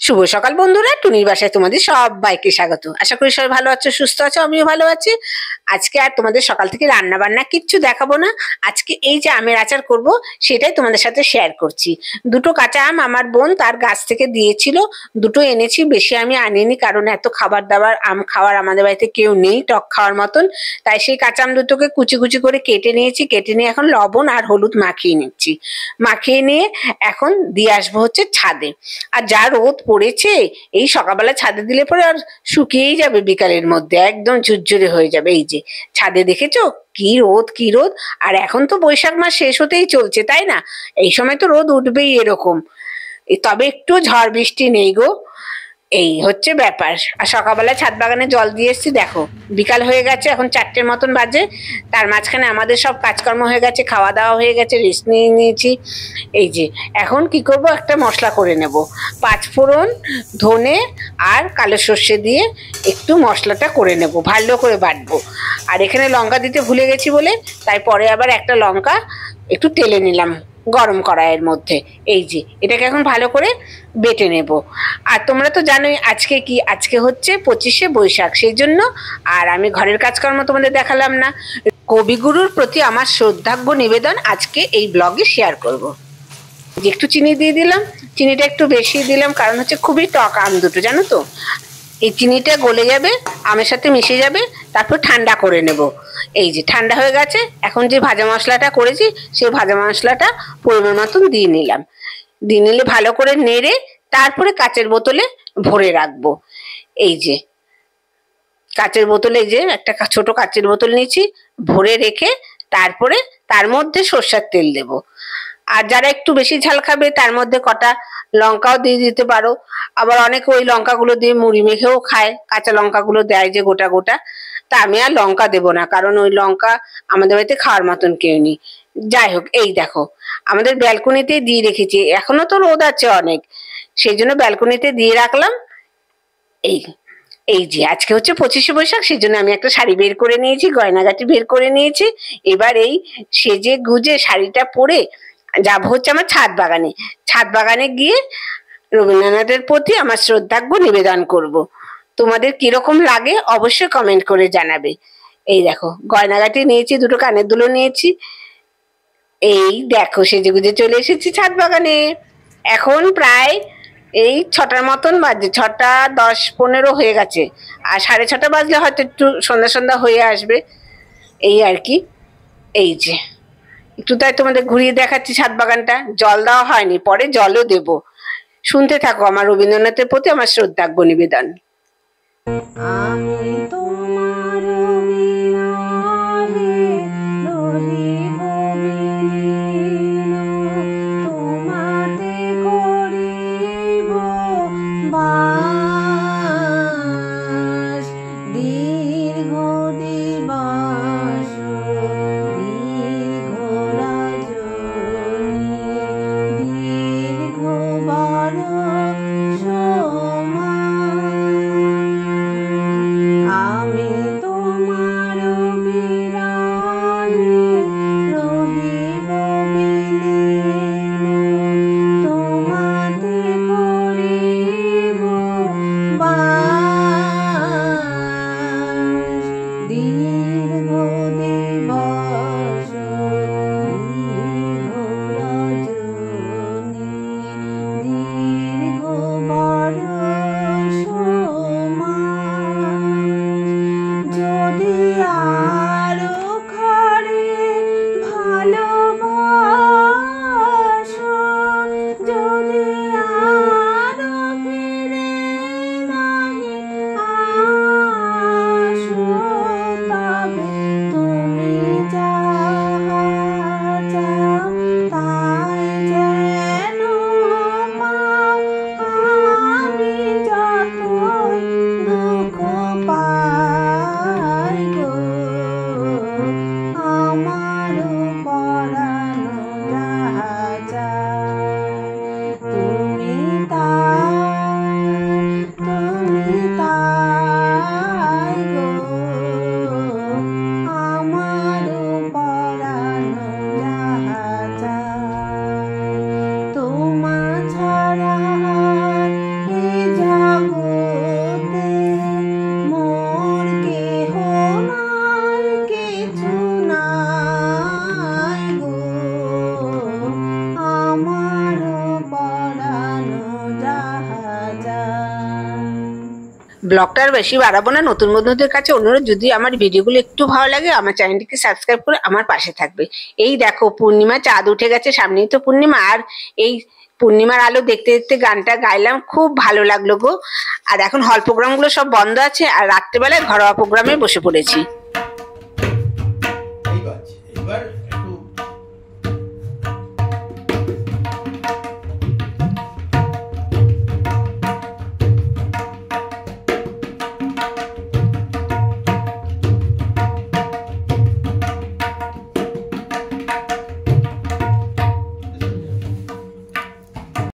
শুভ সকাল বন্ধুরা, টুনির বাসায় তোমাদের সবাইকে স্বাগত। আশা করি সবাই ভালো আছো, সুস্থ আছো, আমিও ভালো আছি। আজকে আর তোমাদের সকাল থেকে রান্না বান্না কিচ্ছু দেখাবো না। আজকে এই যে আমের আচার করব সেটাই তোমাদের সাথে শেয়ার করছি। দুটো কাঁচা আম আমার বোন তার গাছ থেকে দিয়েছিল, দুটো এনেছি, বেশি আমি আনিনি কারণ এত খাবার দাবার আম খাওয়ার আমাদের বাড়িতে কেউ নেই টক খাওয়ার মতন। তাই সেই কাঁচা আম দুটোকে কুচি কুচি করে কেটে নিয়েছি, কেটে নিয়ে এখন লবণ আর হলুদ মাখিয়ে নিচ্ছি। মাখিয়ে নিয়ে এখন দিয়ে আসবো হচ্ছে ছাদে। আর যা রোদ পড়েছে, এই সকালবেলা ছাদে দিলে পরে আর শুকিয়েই যাবে, বিকালের মধ্যে একদম ঝুরঝুরে হয়ে যাবে। এই যে ছাদে দেখেছো কি রোদ কি রোদ। আর এখন তো বৈশাখ মাস শেষ হতেই চলছে, তাই না? এই সময় তো রোদ উঠবেই এরকম। তবে একটু ঝড় বৃষ্টি নেই গো, এই হচ্ছে ব্যাপার। আর সকালবেলা ছাদ বাগানে জল দিয়ে এসছি, দেখো বিকাল হয়ে গেছে, এখন 4টের মতন বাজে। তার মাঝখানে আমাদের সব কাজকর্ম হয়ে গেছে, খাওয়া দাওয়া হয়ে গেছে, রেস্ট নিয়ে নিয়েছি। এই যে এখন কি করব, একটা মশলা করে নেব। 5 ফোড়ন, ধনে আর কালো সর্ষে দিয়ে একটু মশলাটা করে নেব, ভালো করে বাটবো। আর এখানে লঙ্কা দিতে ভুলে গেছি বলে তাই পরে আবার একটা লঙ্কা একটু তেলে নিলাম গরম কড়াইয়ের মধ্যে। এই যে এটাকে এখন ভালো করে বেটে নেব। আর তোমরা তো জানোই আজকে কি, আজকে হচ্ছে 25শে বৈশাখ, সেই জন্য আর আমি ঘরের কাজকর্ম তোমাদের দেখালাম না। কবিগুরুর প্রতি আমার শ্রদ্ধার্ঘ্য নিবেদন আজকে এই ব্লগে শেয়ার করব। যে একটু চিনি দিয়ে দিলাম, চিনিটা একটু বেশি দিলাম কারণ হচ্ছে খুবই টক আম দুটো, জানো তো। এই চিনিটা গলে যাবে, আমের সাথে মিশে যাবে, তারপর ঠান্ডা করে নেব। এই যে ঠান্ডা হয়ে গেছে, এখন যে ভাজা মশলাটা করেছি সেই ভাজা মশলাটা পরিমাণ মতন দিয়ে নিলাম। দিয়ে নিলে ভালো করে নেড়ে তারপরে কাচের বোতলে ভরে রাখবো। এই যে কাচের বোতলে, যে একটা ছোট কাচের বোতল নিয়েছি, ভরে রেখে তারপরে তার মধ্যে সর্ষের তেল দেব। আর যারা একটু বেশি ঝাল খাবে তার মধ্যে কটা লঙ্কাও দিয়ে দিতে পারো। আবার অনেকে ওই লঙ্কাগুলো দিয়ে মুড়ি মেখেও খায়, কাঁচা লঙ্কাগুলো দেয় যে গোটা গোটা। তা আমি আর লঙ্কা দেবো না কারণ ওই লঙ্কা আমাদের বাড়িতে খাওয়ার মতন কেউ নেই। যাই হোক, এই দেখো আমাদের ব্যালকনিতে দিয়ে রেখেছি, এখনো তো রোদ আছে অনেক, সেই জন্য ব্যালকনিতে দিয়ে রাখলাম। এই এই যে আজকে হচ্ছে 25শে বৈশাখ, সেই জন্য আমি একটা শাড়ি বের করে নিয়েছি, গয়নাগাটি বের করে নিয়েছি। এবার এই সেজে গুজে শাড়িটা পরে যাবো হচ্ছে আমার ছাদ বাগানে। ছাদ বাগানে গিয়ে রবীন্দ্রনাথের প্রতি আমার শ্রদ্ধার্ঘ্য নিবেদন করব। তোমাদের কিরকম লাগে অবশ্যই কমেন্ট করে জানাবে। এই দেখো গয়নাগাটি নিয়েছি, দুটো কানের দুলো নিয়েছি। এই দেখো সেজে গুজে চলে এসেছি ছাদ বাগানে। এখন প্রায় এই 6টার মতন বাজে, 6টা 10-15 হয়ে গেছে। আর 6:30 বাজলে হয়তো একটু সন্ধ্যা সন্ধ্যা হয়ে আসবে, এই আর কি। এই যে একটু তাই তোমাদের ঘুরিয়ে দেখাচ্ছি ছাদ বাগানটা। জল দেওয়া হয়নি, পরে জলও দেব। শুনতে থাকো আমার রবীন্দ্রনাথের প্রতি আমার শ্রদ্ধার্ঘ্য নিবেদন। আমি তোমার বিরহে রহিব বিলীন, তোমাতে করিব বাস, দীর্ঘ দিবস দীর্ঘ রজনী, দীর্ঘ বরষ। আমি তোমার ব্লগটা আর বেশি বাড়াবো না। নতুন বন্ধুদের কাছে অনুরোধ, যদি আমার ভিডিওগুলো একটু ভালো লাগে আমার চ্যানেলটিকে সাবস্ক্রাইব করে আমার পাশে থাকবে। এই দেখো পূর্ণিমা, চাঁদ উঠে গেছে, সামনেই তো পূর্ণিমা। আর এই পূর্ণিমার আলো দেখতে দেখতে গানটা গাইলাম, খুব ভালো লাগলো গো। আর এখন হল প্রোগ্রামগুলো সব বন্ধ আছে, আর রাত্রেবেলায় ঘরোয়া প্রোগ্রামে বসে পড়েছি।